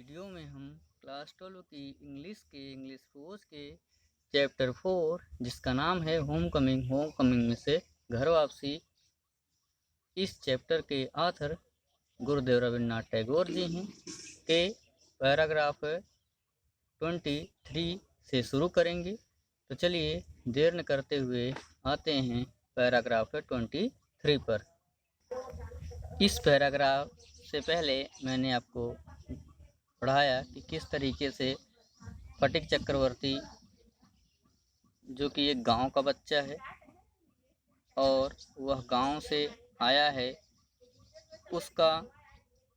Video में हम class 12 की इंग्लिश रोज के चैप्टर 4 जिसका नाम है होम कमिंग में से घर वापसी। इस चैप्टर के ऑथर गुरुदेव रविन्द्रनाथ टैगोर जी हैं के पैराग्राफ 23 से शुरू करेंगे। तो चलिए देर न करते हुए आते हैं पैराग्राफ 23 पर। इस पैराग्राफ से पहले मैंने आपको पढ़ाया कि किस तरीके से फटिक चक्रवर्ती, जो कि एक गांव का बच्चा है और वह गांव से आया है, उसका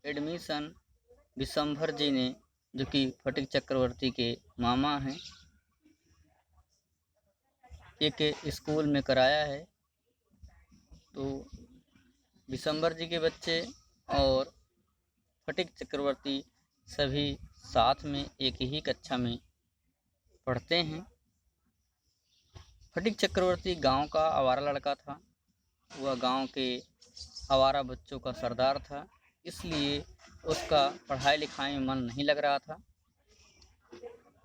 एडमिशन विशंभर जी ने, जो कि फटिक चक्रवर्ती के मामा हैं, एक स्कूल में कराया है। तो विशंभर जी के बच्चे और फटिक चक्रवर्ती सभी साथ में एक ही कक्षा में पढ़ते हैं। फटिक चक्रवर्ती गांव का आवारा लड़का था। वह गांव के आवारा बच्चों का सरदार था, इसलिए उसका पढ़ाई लिखाई में मन नहीं लग रहा था।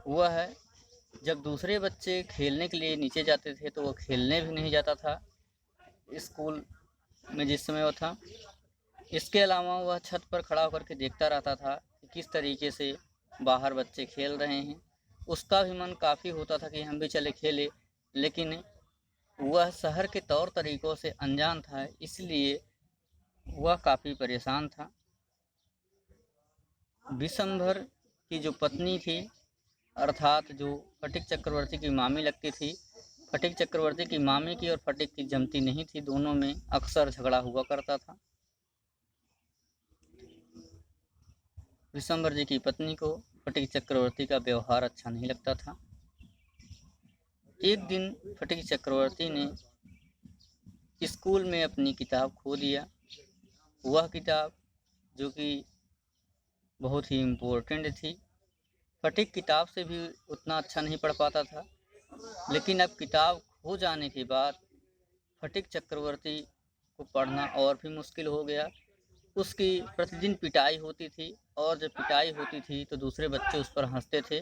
वह जब दूसरे बच्चे खेलने के लिए नीचे जाते थे तो वह खेलने भी नहीं जाता था स्कूल में जिस समय वह था। इसके अलावा वह छत पर खड़ा होकर के देखता रहता था कि किस तरीके से बाहर बच्चे खेल रहे हैं। उसका भी मन काफ़ी होता था कि हम भी चले खेले, लेकिन वह शहर के तौर तरीकों से अनजान था, इसलिए वह काफ़ी परेशान था। विशंभर की जो पत्नी थी, अर्थात जो फटिक चक्रवर्ती की मामी लगती थी, फटिक चक्रवर्ती की मामी की और फटिक की जमती नहीं थी, दोनों में अक्सर झगड़ा हुआ करता था। विशंभर जी की पत्नी को फटिक चक्रवर्ती का व्यवहार अच्छा नहीं लगता था। एक दिन फटिक चक्रवर्ती ने स्कूल में अपनी किताब खो दिया। वह किताब जो कि बहुत ही इम्पोर्टेंट थी। फटिक किताब से भी उतना अच्छा नहीं पढ़ पाता था, लेकिन अब किताब खो जाने के बाद फटिक चक्रवर्ती को पढ़ना और भी मुश्किल हो गया। उसकी प्रतिदिन पिटाई होती थी और जब पिटाई होती थी तो दूसरे बच्चे उस पर हंसते थे।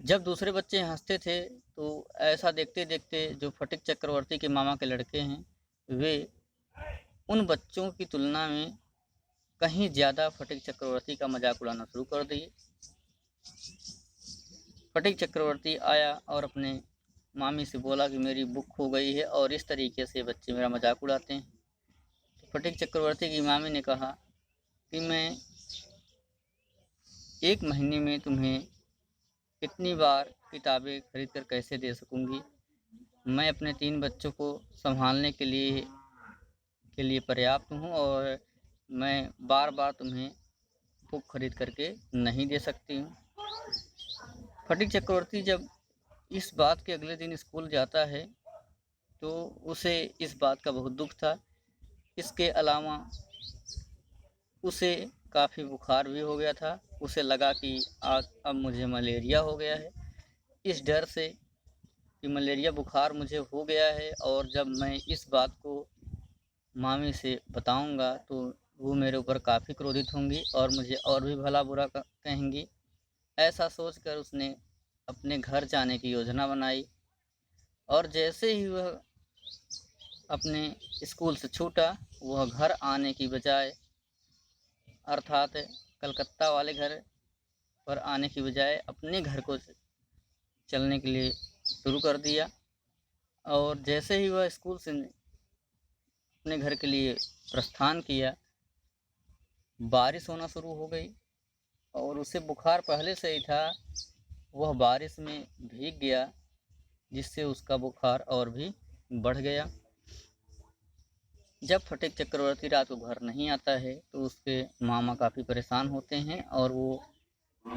जब दूसरे बच्चे हंसते थे तो ऐसा देखते देखते जो फटिक चक्रवर्ती के मामा के लड़के हैं, वे उन बच्चों की तुलना में कहीं ज़्यादा फटिक चक्रवर्ती का मजाक उड़ाना शुरू कर दिए। फटिक चक्रवर्ती आया और अपने मामी से बोला कि मेरी बुक खो गई है और इस तरीके से बच्चे मेरा मजाक उड़ाते हैं। तो फटिक चक्रवर्ती की मामी ने कहा कि मैं एक महीने में तुम्हें कितनी बार किताबें खरीद कर कैसे दे सकूंगी। मैं अपने 3 बच्चों को संभालने के लिए पर्याप्त हूँ और मैं बार बार तुम्हें बुक खरीद करके नहीं दे सकती हूँ। फटिक चक्रवर्ती जब इस बात के अगले दिन स्कूल जाता है तो उसे इस बात का बहुत दुख था। इसके अलावा उसे काफ़ी बुखार भी हो गया था। उसे लगा कि अब मुझे मलेरिया हो गया है। इस डर से कि मलेरिया बुखार मुझे हो गया है और जब मैं इस बात को मामी से बताऊंगा तो वो मेरे ऊपर काफ़ी क्रोधित होंगी और मुझे और भी भला बुरा कहेंगी। ऐसा सोचकर उसने अपने घर जाने की योजना बनाई और जैसे ही वह अपने स्कूल से छूटा, वह घर आने की बजाय, अर्थात कलकत्ता वाले घर पर आने की बजाय अपने घर को चलने के लिए शुरू कर दिया। और जैसे ही वह स्कूल से अपने घर के लिए प्रस्थान किया, बारिश होना शुरू हो गई और उसे बुखार पहले से ही था। वह बारिश में भीग गया, जिससे उसका बुखार और भी बढ़ गया। जब फटिक चक्रवर्ती रात को घर नहीं आता है तो उसके मामा काफ़ी परेशान होते हैं और वो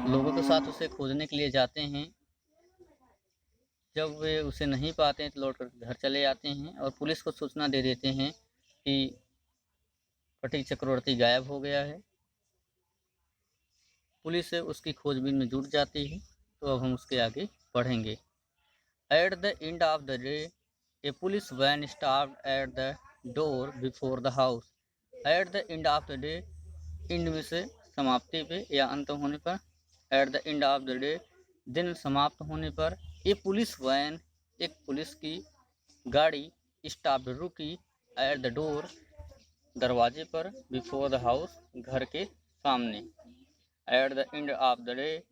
लोगों के साथ उसे खोजने के लिए जाते हैं। जब वे उसे नहीं पाते हैं तो लौट कर घर चले आते हैं और पुलिस को सूचना दे देते हैं कि फटिक चक्रवर्ती गायब हो गया है। पुलिस उसकी खोजबीन में जुट जाती है। तो अब हम उसके आगे पढ़ेंगे। At the end of the day a police van stopped at the door before the house. At the end of the day, end में से समाप्ति पे या अंत होने पर, at the end of the day, दिन समाप्त होने पर, ए पुलिस वैन, एक पुलिस की गाड़ी, स्टॉप्ड रुकी, एट द डोर, दरवाजे पर, बिफोर द हाउस, घर के सामने, at the end of the day,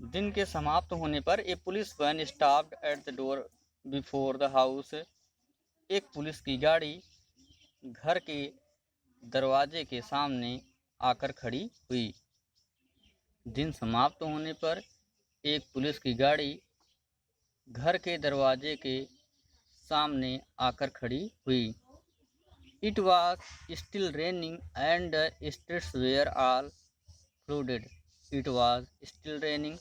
दिन के समाप्त होने पर, a police van stopped at the door before the house, एक पुलिस की गाड़ी घर के दरवाजे के सामने आकर खड़ी हुई। दिन समाप्त होने पर एक पुलिस की गाड़ी घर के दरवाजे के सामने आकर खड़ी हुई। It was still raining and the streets were all flooded. It was still raining,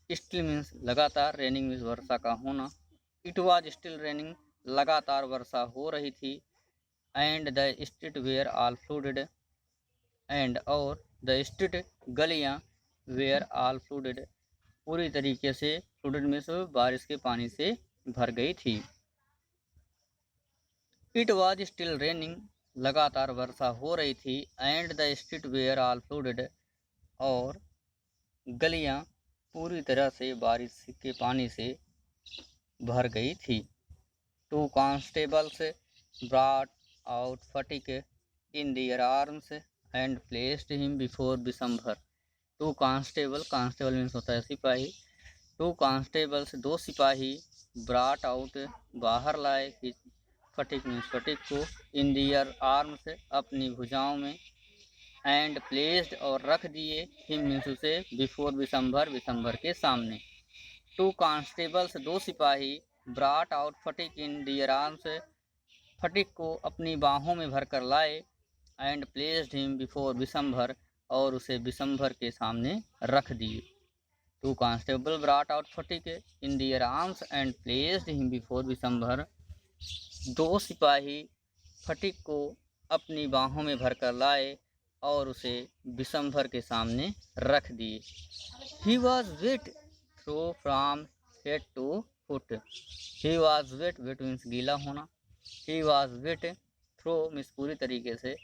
still means लगातार, रेनिंग मीन्स वर्षा का होना। इट वॉज स्टिल रेनिंग, लगातार वर्षा हो रही थी। And the street were all flooded, and और द स्ट्रीट गलियाँ, वेयर ऑल फ्लूडेड, पूरी तरीके से, फ्लूडेड मीन्स बारिश के पानी से भर गई थी। इट वॉज स्टिल रेनिंग, लगातार वर्षा हो रही थी। And the street were all flooded, और गलियाँ पूरी तरह से बारिश के पानी से भर गई थी। Two constables brought out Phatik in their arms and placed him before Bishambhar. Two constable, constable means होता है सिपाही। टू कांस्टेबल्स, दो सिपाही, ब्रॉट आउट, बाहर लाए, फटिक मीन्स फटिक को, इन दियर आर्म्स, अपनी भुजाओं में, एंड प्लेस्ड, और रख दिए, हिम मीन्स उसे, बिफोर बिशंभर, बिशंभर के सामने। टू कांस्टेबल्स, दो सिपाही, brought out Phatik in their arms, Phatik को अपनी बाहों में भरकर लाए, and placed him before Bishambhar, और उसे बिशंभर के सामने रख दिए। Two constable brought out Phatik in their arms and placed him before Bishambhar, दो सिपाही फटिक को अपनी बाहों में भरकर लाए और उसे बिशंभर के सामने रख दिए। He was wet through from head to foot. He was wet, wet means गीला होना। He was wet, through means पूरी तरीके से,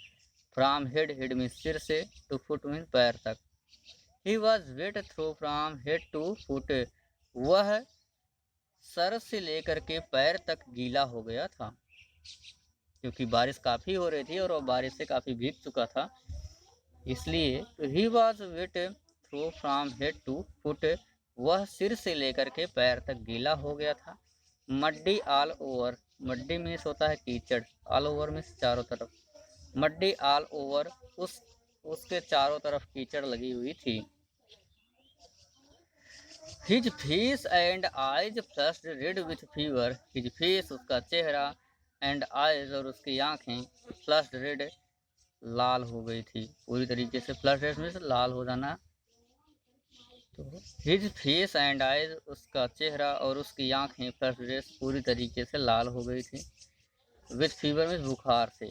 फ्रॉम हेड, हेड मीन्स सिर से, टू फुट मीन्स पैर तक। He was wet through from head to foot, वह सर से लेकर के पैर तक गीला हो गया था, क्योंकि बारिश काफ़ी हो रही थी और वह बारिश से काफ़ी भीग चुका था, इसलिए। तो he was wet through from head to foot, वह सिर से लेकर के पैर तक गीला हो गया था। Muddy all over, muddy means होता है कीचड़, ऑल ओवर मीन्स चारों तरफ, मड्डी ऑल ओवर, उसके चारों तरफ कीचड़ लगी हुई थी। His face and eyes flushed red with fever. His face, उसका चेहरा, एंड आइज, और उसकी आँखें, फ्लश्ड रेड, लाल हो गई थी पूरी तरीके से। फ्लश्ड रेड मीन्स लाल हो जाना। तो हिज फेस एंड आइज, उसका चेहरा और उसकी आँखें, फ्लश्ड रेड, पूरी तरीके से लाल हो गई थी। विथ फीवर मीन्स बुखार से,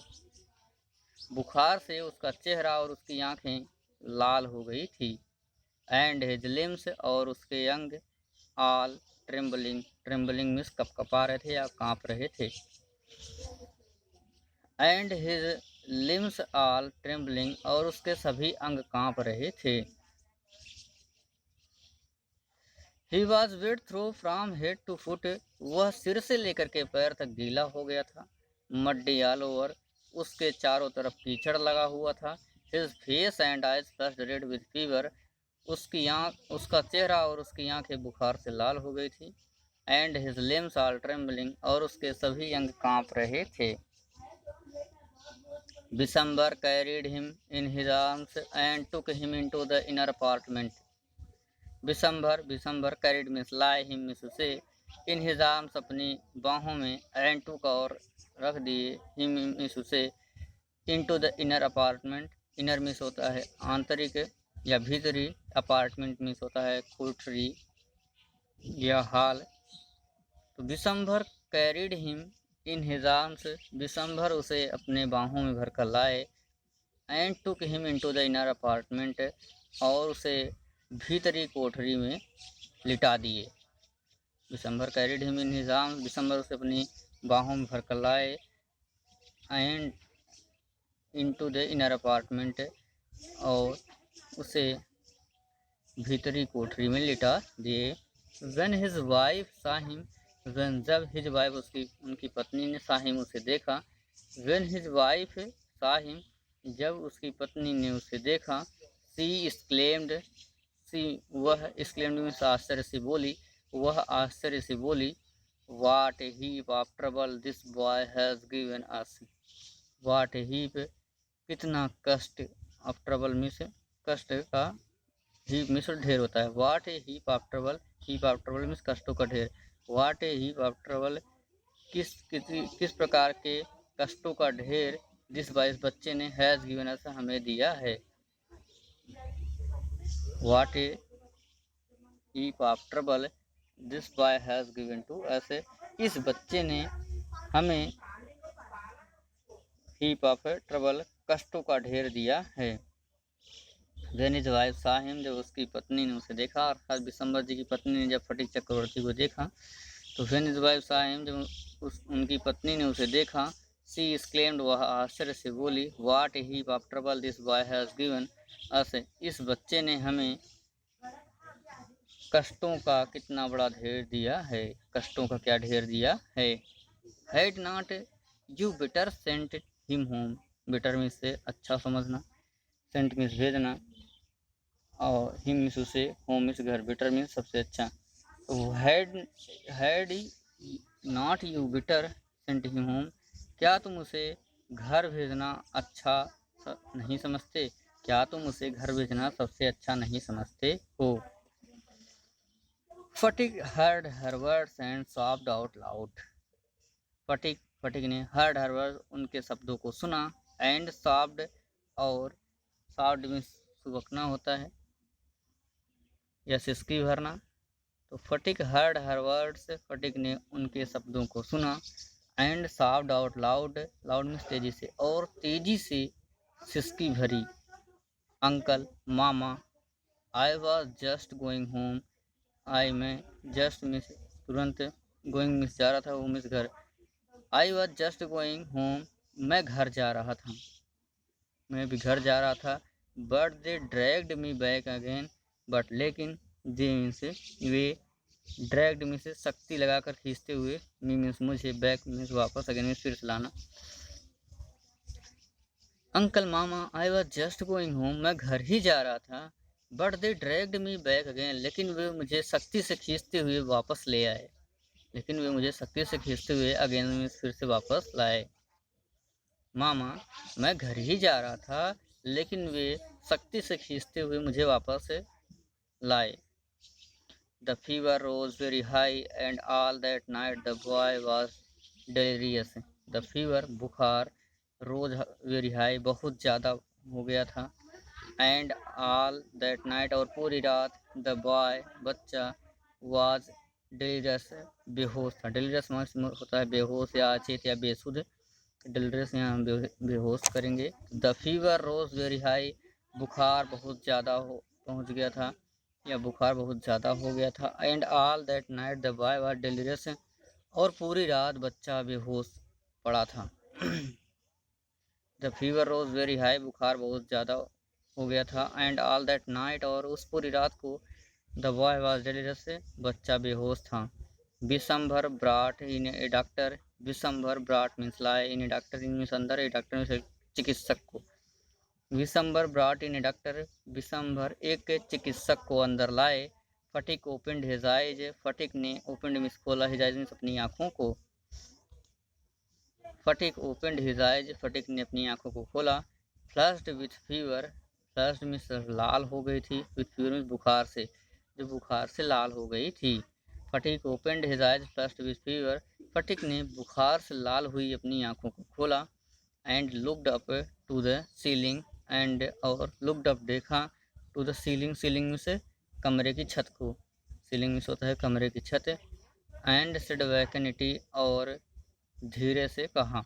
बुखार से उसका चेहरा और उसकी आँखें लाल हो गई थी। एंड हिज लिम्स, और उसके अंग, ऑल ट्रेम्बलिंग, ट्रेम्बलिंग मीन्स कपकपा रहे थे या काँप रहे थे। And his limbs all trembling, और उसके सभी अंग काँप रहे थे। He was wet through from head to foot, वह सिर से लेकर के पैर तक गीला हो गया था। मड्डी ऑल ओवर, उसके चारों तरफ कीचड़ लगा हुआ था। His face and eyes flushed red with fever, उसका चेहरा और उसकी आंखें बुखार से लाल हो गई थी। And his limbs all trembling, और उसके सभी अंग काँप रहे थे। Bishambar carried him in his arms and took him into the inner apartment. Bishambar, Bishambar carried means लाए, हिम मीन्स उसे, इन हिज आर्म्स, अपनी बाहों में, एंड टुक, और रख दिए, हिम मीन्स उसे, into the inner apartment, inner means होता है आंतरिक या भीतरी, अपार्टमेंट मीन्स होता है कोठरी या हॉल। तो Bishambhar carried him in his arms, Bishambhar उसे अपने बाहों में भरकर लाए। And took him into the inner apartment, और उसे भीतरी कोठरी में लिटा दिए। Bishambhar carried him in his arms, Bishambhar उसे अपनी बाहों में भरकर लाए। And into the inner apartment, और उसे भीतरी कोठरी में लिटा दिए। When his wife saw him, जब his wife उनकी पत्नी ने saw him उसे देखा। When his wife saw him, जब उसकी पत्नी ने उसे देखा। She exclaimed, वह exclaimed में आश्चर्य से बोली, वह आश्चर्य से बोली, What a heap of trouble this boy has given us. What a heap, कितना कष्ट, of trouble में से कष्ट का हीप में से ढेर होता है। What a heap of trouble, heap of trouble means कष्टों का ढेर। What a heap of trouble, किस प्रकार के कष्टों का ढेर दिस बॉय, इस बच्चे ने, हैज़ गिवन अस, हमें दिया है। What a heap of trouble this boy has given to us, इस बच्चे ने हमें हीप ऑफ ट्रबल, कष्टों का ढेर दिया है। When his wife saw him, जब उसकी पत्नी ने उसे देखा, अर्थात विशंबर जी की पत्नी ने जब फटिक चक्रवर्ती को देखा, तो when his wife saw him, जब उनकी पत्नी ने उसे देखा, she exclaimed, वह आश्चर्य से बोली, What a heap of trouble this boy has given us, इस बच्चे ने हमें कष्टों का कितना बड़ा ढेर दिया है, कष्टों का क्या ढेर दिया है। Had not you better sent him home, better means से अच्छा समझना, sent मीन्स भेजना, और हिम मीन्स उसे, होम मीन्स घर, बेटर मीन्स सबसे अच्छा। तो had not you better sent him home, क्या तुम उसे घर भेजना अच्छा नहीं समझते, क्या तुम उसे घर भेजना सबसे अच्छा नहीं समझते हो। Phatik heard her words and sobbed out loud, Phatik ने हर्ड हर वर्ड, उनके शब्दों को सुना, एंड सॉफ्ट, और सॉफ्ट मीन्स सुबकना होता है या सिसकी भरना। तो फटिक हर्ड हर वर्ड्स, फटिक ने उनके शब्दों को सुना, and sound out loud, loud means तेजी से, और तेजी से सिसकी भरी। अंकल, मामा, I was just going home, I मैं, जस्ट मिस तुरंत, गोइंग मिस जा रहा था, वो मिस घर। I was just going home, मैं घर जा रहा था, मैं भी घर जा रहा था। But they dragged me back again, but लेकिन, दे मीन्स वे, ड्रैग्ड मीन्स शक्ति लगाकर खींचते हुए, मी मीन्स मुझे, बैक मीन्स वापस, अगेन मीन्स फिर से लाना। अंकल, मामा, I was just going home, मैं घर ही जा रहा था। But they dragged me back again, लेकिन वे मुझे शक्ति से खींचते हुए वापस ले आए, लेकिन वे मुझे शक्ति से खींचते हुए अगेन मीन्स फिर से वापस लाए। मामा, मैं घर ही जा रहा था, लेकिन वे शक्ति से खींचते हुए मुझे वापस लाए। The fever rose very high, and all that night the boy was delirious. The fever, बुखार, rose very high, बहुत ज़्यादा हो गया था, and all that night, और पूरी रात, the boy, बच्चा, was delirious, बेहोश था। delirious होता है बेहोश या अचेत या बेसुध, delirious यहाँ हम बेहोश करेंगे। The fever rose very high, बुखार बहुत ज़्यादा पहुँच गया था या बुखार बहुत ज़्यादा हो गया था। And all that night the boy was delirious, और पूरी रात बच्चा बेहोश पड़ा था। The fever rose very high, बुखार बहुत ज़्यादा हो गया था। एंड ऑल दैट नाइट, और उस पूरी रात को, द बॉय वाज डेलिरियस, बच्चा बेहोश था। Vishambhar brought in a doctor, Vishambhar ब्राट means लाए, इन ए डॉक्टर, इन मीन्स अंदर, ए डॉक्टर मीन्स चिकित्सक को। Bishambhar brought in a doctor, Bishambhar एक चिकित्सक को अंदर लाए। Phatik opened his eyes, Phatik ने, ओपनड मीन्स खोला, हिज आइज मीन्स अपनी आँखों को। Phatik opened his eyes, Phatik ने अपनी आँखों को खोला। Flushed with fever, flushed means लाल हो गई थी, विथ फीवर मीन्स बुखार से, जो बुखार से लाल हो गई थी। Phatik opened his eyes flushed with fever, Phatik ने बुखार से लाल हुई अपनी आँखों को खोला। And looked up to the ceiling, and और लुक्ड अप देखा, टू द सीलिंग, सीलिंग में से कमरे की छत को, सीलिंग में से होता है कमरे की छत। एंड सेड वैकेनिटी, और धीरे से कहा।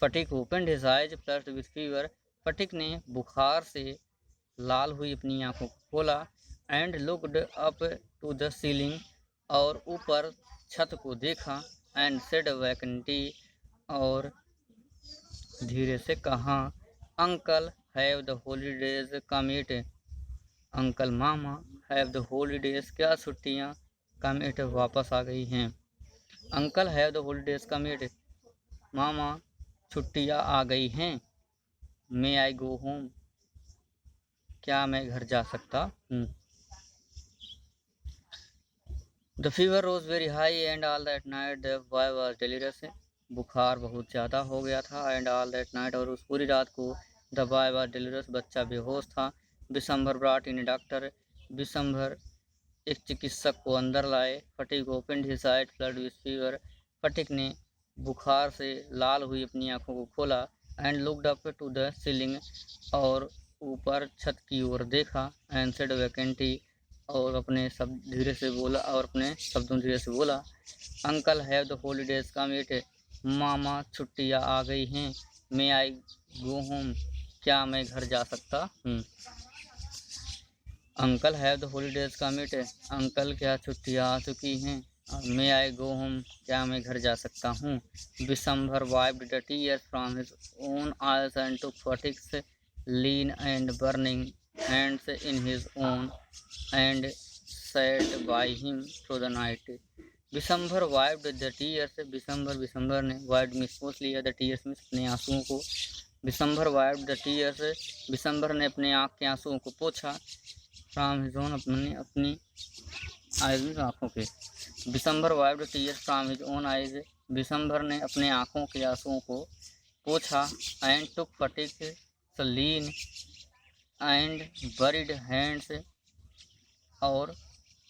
Phatik opened his eyes flushed with fever, Phatik ने बुखार से लाल हुई अपनी आंखों को खोला। And looked up to the ceiling, और ऊपर छत को देखा। एंड सेड वैकेनिटी, और धीरे से कहा, uncle have the holidays come yet. Uncle मामा हैव द हॉलीडेज, क्या छुट्टियाँ कम इट वापस आ गई हैं। Uncle have the holidays come yet, मामा छुट्टियाँ आ गई हैं। मे आई गो होम, क्या मैं घर जा सकता हूँ। The fever rose very high and all that night the boy was delirious, बुखार बहुत ज़्यादा हो गया था। एंड ऑल दैट नाइट, और उस पूरी रात को। द बॉय वाज डेलीरियस, बच्चा बेहोश था। दिसंबर ब्रॉट इन डॉक्टर, दिसंबर एक चिकित्सक को अंदर लाए। Phatik opened his eyes flushed with fever, Phatik ने बुखार से लाल हुई अपनी आंखों को खोला। And looked up to the ceiling, और ऊपर छत की ओर देखा। एंड सेड वैकेंटी, और अपने शब्द धीरे से बोला, और अपने शब्दों धीरे से बोला। Uncle have the holidays come yet, मामा छुट्टियाँ आ गई हैं। मे आई गो होम, क्या मैं घर जा सकता हूँ। Uncle have the holidays come yet, uncle क्या छुट्टियाँ आ चुकी हैं। मे आई गो होम, क्या मैं घर जा सकता हूँ। Bishambhar wiped the tears from his own eyes and took Phatik's lean and burning hands in his own and sat by him through the night. बिसंबर wiped the tears, बिसंबर ने wiped में पोंछ लिया, the tears में अपने आंसुओं को। बिसंबर wiped the tears, बिसंबर ने अपने आँख के आंसुओं को पोंछा। फ्रॉम हिज ओन, अपनी आइज में आँखों के। बिसंबर wiped the tears from his own eyes, बिसंबर ने अपने आँखों के आंसुओं को पोंछा। And took Phatik lean and buried hands, और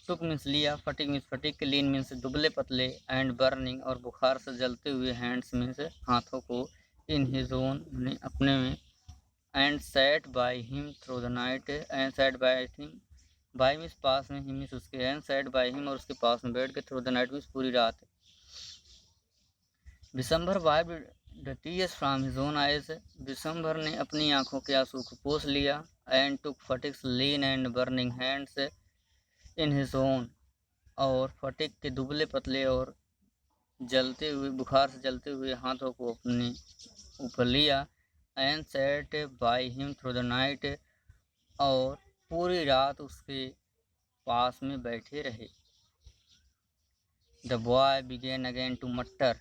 टुक मीन्स लिया, फटिक मीन्स फटिक, लीन मीन्स दुबले पतले, एंड बर्निंग और बुखार से जलते हुए, हैंड्स मीन्स हाथों को, इन हिज ओन ने अपने में, and sat by him through the night, and sat by him, by means पास में, हिम मीन्स उसके, एंड सैट बाय हिम और उसके पास में बैठ के, थ्रू द नाइट मीन्स पूरी रात। Bishambhar wiped the tears from his own eyes, Bishambhar ने अपनी आंखों के आंसू को पोंछ लिया। And took Phatik's lean and burning hands in his own, और फटिक के दुबले पतले और जलते हुए, बुखार से जलते हुए हाथों को अपने ऊपर लिया। And sat by him through the night, और पूरी रात उसके पास में बैठे रहे। The boy began again to mutter,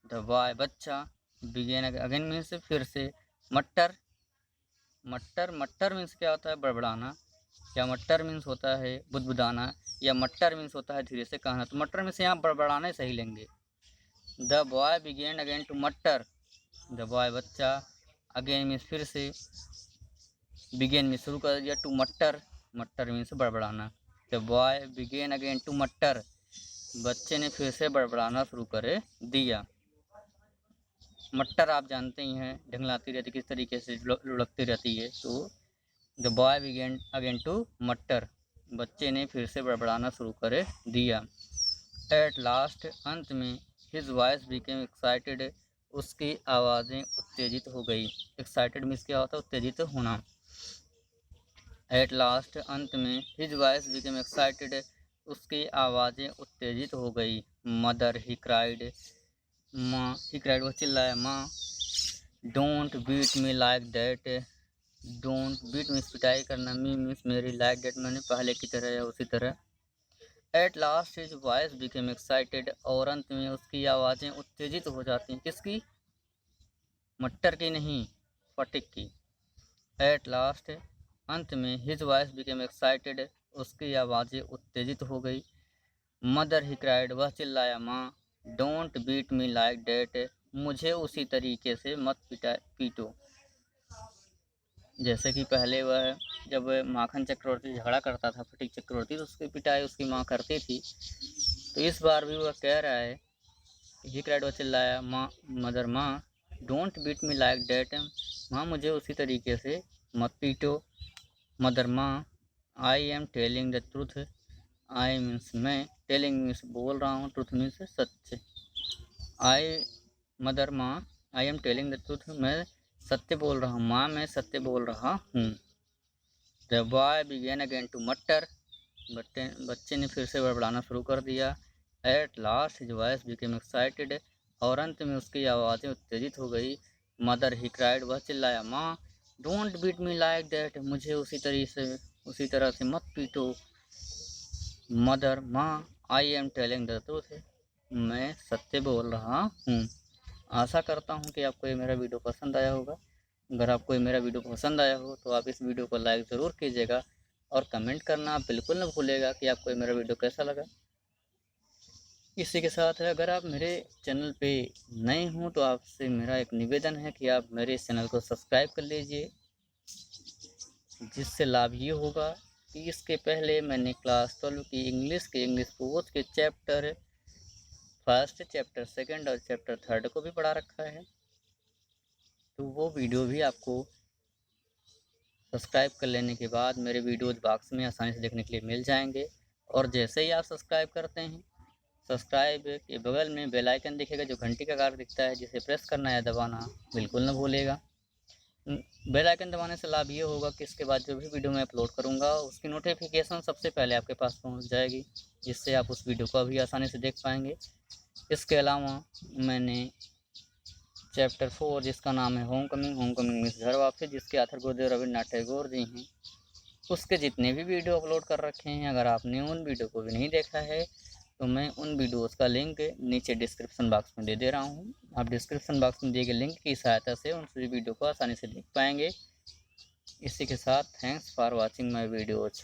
the boy बच्चा, बिगेन अगेन मीन्स फिर से, मट्टर, मट्टर मीन्स क्या होता है, बड़बड़ाना, या मट्टर मीन्स होता है बुदबुदाना, या मट्टर मीन्स होता है धीरे से कहना। तो मट्टर मीन्स यहाँ बड़बड़ाना सही लेंगे। The boy began again to mutter, the boy बच्चा, अगेन मीन्स फिर से, बिगेन में शुरू कर दिया, टू मट्टर, मट्टर मीन्स बड़बड़ाना। The boy began again to mutter, बच्चे ने फिर से बड़बड़ाना शुरू कर दिया। मट्टर आप जानते ही हैं, ढंगलाती रहती, किस तरीके से लुढ़कती रहती है। तो the boy began again to mutter, बच्चे ने फिर से बड़बड़ाना शुरू कर दिया। एट लास्ट, अंत में, हिज वॉइस बिकेम एक्साइटेड, उसकी आवाज़ें उत्तेजित हो गई। एक्साइटेड मीन्स क्या होता है, उत्तेजित होना। एट लास्ट, अंत में, हिज वॉइस बिकेम एक्साइटेड, उसकी आवाज़ें उत्तेजित हो गई। मदर, ही क्राइड, माँ, ही क्राइड वह चिल्लाया, माँ। Don't beat me like that, don't beat means पिटाई करना, मी मीन्स मेरी, लाइक दैट मैंने पहले की तरह या उसी तरह। At last his voice became excited, और अंत में उसकी आवाज़ें उत्तेजित हो जाती हैं। किसकी, मट्टर की नहीं, फटिक की। एट लास्ट, अंत में, हिज वॉइस बिकेम एक्साइटेड, उसकी आवाज़ें उत्तेजित हो गई। मदर, ही क्राइड वह चिल्लाया, माँ। Don't beat me like that, मुझे उसी तरीके से मत पीटो। जैसे कि पहले वह, जब माखन चक्रवर्ती झगड़ा करता था फटिक चक्रवर्ती, तो उसकी पिटाई उसकी माँ करती थी। तो इस बार भी वह कह रहा है, ही क्राइड वह चिल्लाया, माँ, मदर, माँ। Don't beat me like that, माँ मुझे उसी तरीके से मत पीटो। मदर, माँ। I am telling the truth, I means मैं, टेलिंग मीन्स बोल रहा हूँ, ट्रूथ मीन्स सच। आई, मदर, माँ, I am telling the truth, मैं सत्य बोल रहा हूँ, माँ मैं सत्य बोल रहा हूँ। The boy began again to mutter, बच्चे ने फिर से बड़बड़ाना शुरू कर दिया। At last his voice became excited, और अंत में उसकी आवाज़ें उत्तेजित हो गई। मदर, ही क्राइड वह चिल्लाया, माँ। Don't beat me like that, मुझे उसी तरह से मत पीटो। मदर, माँ, I am telling the truth, मैं सत्य बोल रहा हूँ। आशा करता हूँ कि आपको ये मेरा वीडियो पसंद आया होगा। अगर आपको ये मेरा वीडियो पसंद आया हो तो आप इस वीडियो को लाइक ज़रूर कीजिएगा और कमेंट करना आप बिल्कुल न भूलिएगा कि आपको ये मेरा वीडियो कैसा लगा। इसी के साथ अगर आप मेरे चैनल पे नए हों तो आपसे मेरा एक निवेदन है कि आप मेरे इस चैनल को सब्सक्राइब कर लीजिए, जिससे लाभ ये होगा कि इसके पहले मैंने क्लास 12 की इंग्लिश पोथ के चैप्टर फर्स्ट, चैप्टर सेकंड और चैप्टर थर्ड को भी पढ़ा रखा है, तो वो वीडियो भी आपको सब्सक्राइब कर लेने के बाद मेरे वीडियोज़ बॉक्स में आसानी से देखने के लिए मिल जाएंगे। और जैसे ही आप सब्सक्राइब करते हैं, सब्सक्राइब के बगल में बेल आइकन दिखेगा जो घंटी का आकार दिखता है, जिसे प्रेस करना या दबाना बिल्कुल न भूलिएगा। बेल आइकन दबाने से लाभ ये होगा कि इसके बाद जो भी वीडियो मैं अपलोड करूँगा उसकी नोटिफिकेशन सबसे पहले आपके पास पहुँच जाएगी, जिससे आप उस वीडियो को भी आसानी से देख पाएंगे। इसके अलावा मैंने चैप्टर 4 जिसका नाम है होम कमिंग मीन्स घर वापसी, जिसके ऑथर गुरुदेव रविन्द्रनाथ टैगोर जी हैं, उसके जितने भी वीडियो अपलोड कर रखे हैं, अगर आपने उन वीडियो को भी नहीं देखा है तो मैं उन वीडियोज़ का लिंक नीचे डिस्क्रिप्शन बॉक्स में दे दे रहा हूँ। आप डिस्क्रिप्शन बॉक्स में दिए गए लिंक की सहायता से उन सभी वीडियो को आसानी से देख पाएंगे। इसी के साथ thanks for watching my videos.